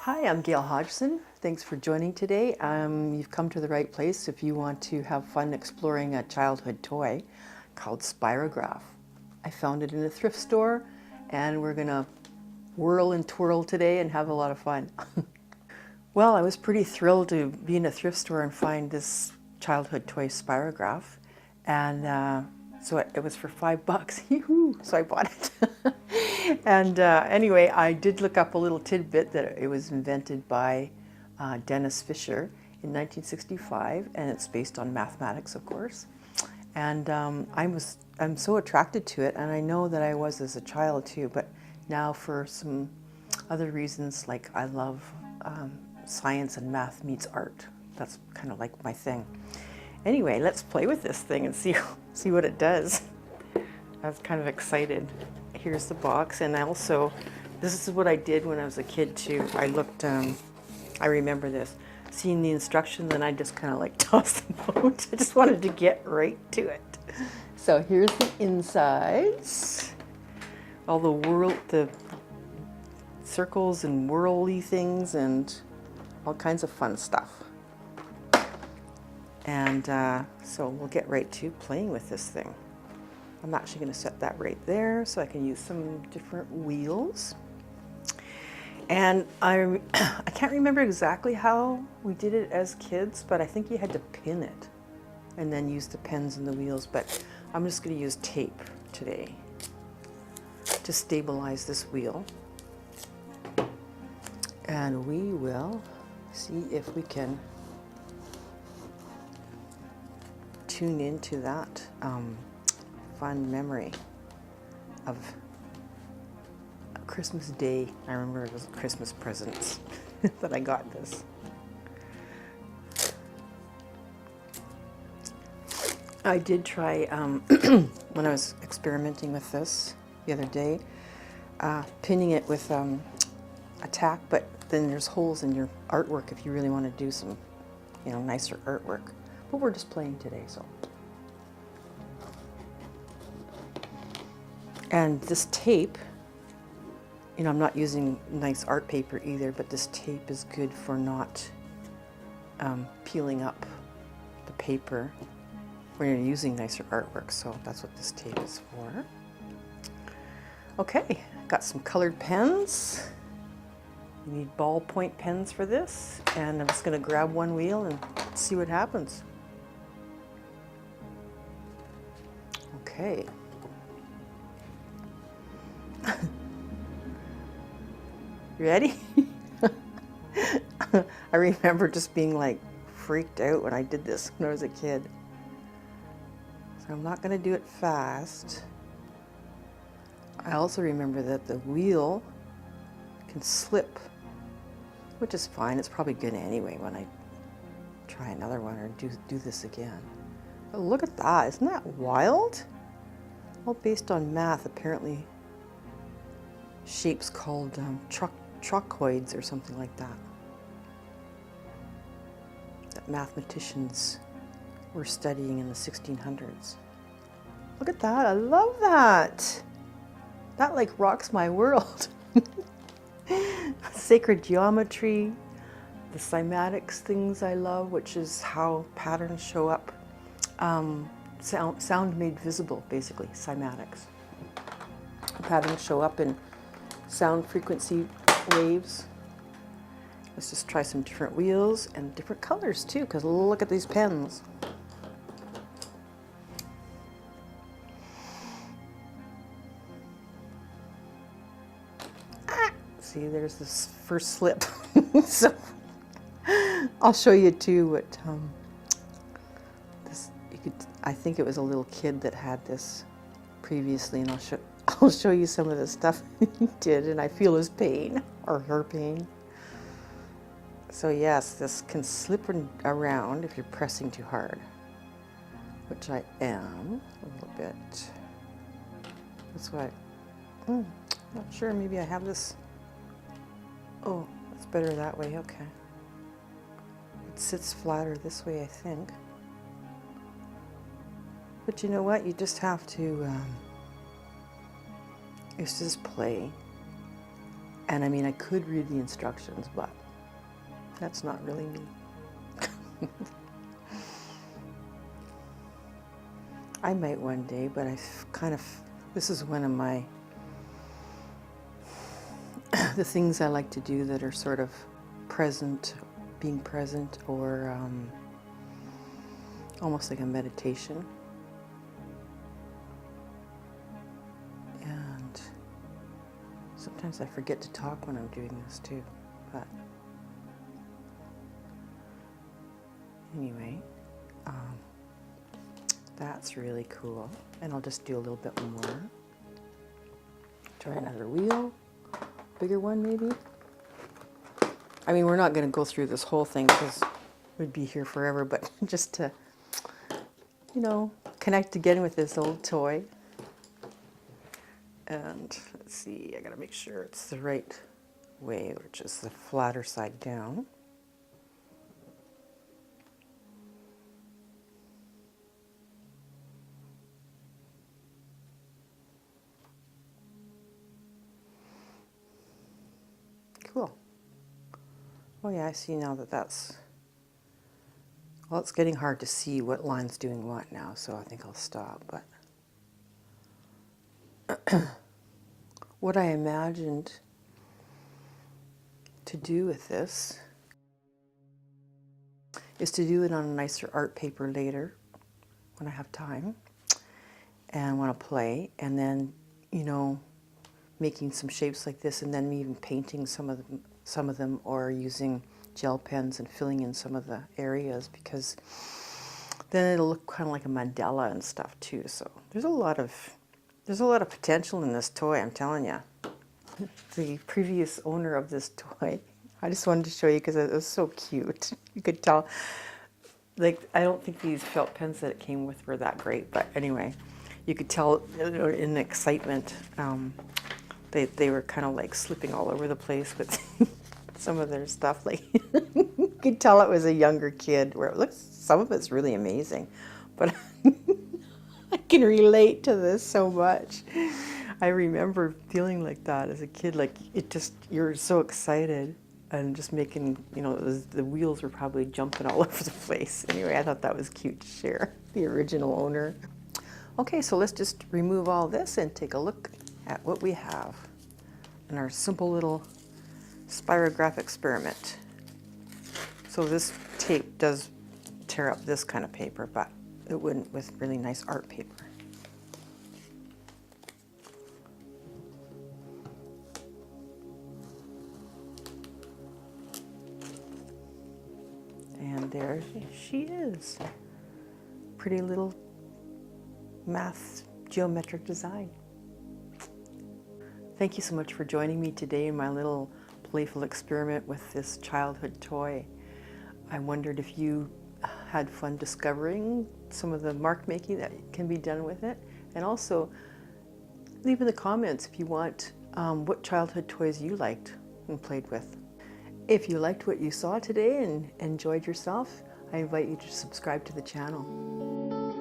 Hi, I'm Gail Hodgson. Thanks for joining today. You've come to the right place if you want to have fun exploring a childhood toy called Spirograph. I found it in a thrift store and we're gonna whirl and twirl today and have a lot of fun. Well, I was pretty thrilled to be in a thrift store and find this childhood toy Spirograph, and so it was for $5. So I bought it. And anyway, I did look up a little tidbit that it was invented by Dennis Fisher in 1965, and it's based on mathematics, of course. And I'm so attracted to it, and I know that I was as a child too, but now for some other reasons, like I love science and math meets art. That's kind of like my thing. Anyway, let's play with this thing and see what it does. I was kind of excited. Here's the box, and this is what I did when I was a kid too. I looked, I remember this, seeing the instructions, and I just kind of like tossed them out. I just wanted to get right to it. So here's the insides. All the circles and whirly things and all kinds of fun stuff. And so we'll get right to playing with this thing. I'm actually going to set that right there so I can use some different wheels. And I can't remember exactly how we did it as kids, but I think you had to pin it and then use the pins and the wheels. But I'm just going to use tape today to stabilize this wheel. And we will see if we can tune into that fun memory of Christmas Day. I remember it was Christmas presents that I got this. I did try, when I was experimenting with this the other day, pinning it with a tack, but then there's holes in your artwork if you really want to do some, nicer artwork. But we're just playing today, so. And this tape, I'm not using nice art paper either, but this tape is good for not peeling up the paper when you're using nicer artwork, so that's what this tape is for. Okay, got some colored pens. You need ballpoint pens for this, and I'm just going to grab one wheel and see what happens. Okay. You ready? I remember just being like freaked out when I did this when I was a kid. So I'm not going to do it fast. I also remember that the wheel can slip, which is fine. It's probably good anyway when I try another one or do this again. But look at that. Isn't that wild? All based on math, apparently. Shapes called trochoids or something like that. That mathematicians were studying in the 1600s. Look at that. I love that. That like rocks my world. Sacred geometry, the cymatics things I love, which is how patterns show up. Sound made visible, basically, cymatics. Patterns show up in sound frequency waves. Let's just try some different wheels and different colors too, because look at these pens. See, there's this first slip. So I'll show you too what I think it was a little kid that had this previously, and I'll show you some of the stuff he did, and I feel his pain or her pain. So yes, this can slip around if you're pressing too hard, which I am a little bit. That's why not sure, maybe I have this. Oh, it's better that way, okay. It sits flatter this way, I think. But you know what? You just have to, it's just play. And I mean, I could read the instructions, but that's not really me. I might one day, but this is one of my, the things I like to do that are sort of present, being present, or almost like a meditation. And sometimes I forget to talk when I'm doing this too, but anyway, that's really cool. And I'll just do a little bit more. Try another wheel, bigger one maybe. I mean, we're not going to go through this whole thing because we'd be here forever, but just to, you know, connect again with this old toy. And let's see, I got to make sure it's the right way, which is the flatter side down. Cool. Oh yeah, I see now that that's, well, it's getting hard to see what line's doing what now, so I think I'll stop. But what I imagined to do with this is to do it on a nicer art paper later when I have time and want to play, and then, you know, making some shapes like this, and then even painting some of them, or using gel pens and filling in some of the areas, because then it'll look kind of like a mandala and stuff too. So there's a lot of potential in this toy, I'm telling you. The previous owner of this toy, I just wanted to show you because it was so cute. You could tell, like, I don't think these felt pens that it came with were that great, but anyway, you could tell in excitement. They were kind of like slipping all over the place with some of their stuff. Like, you could tell it was a younger kid, where it looks, some of it's really amazing, but I can relate to this so much. I remember feeling like that as a kid, like it just, you're so excited and just making, you know, the wheels were probably jumping all over the place. Anyway, I thought that was cute to share, the original owner. Okay, so let's just remove all this and take a look at what we have in our simple little Spirograph experiment. So this tape does tear up this kind of paper, but it wouldn't with really nice art paper. And there she is. Pretty little math geometric design. Thank you so much for joining me today in my little playful experiment with this childhood toy. I wondered if you had fun discovering some of the mark making that can be done with it, and also leave in the comments if you want what childhood toys you liked and played with. If you liked what you saw today and enjoyed yourself, I invite you to subscribe to the channel.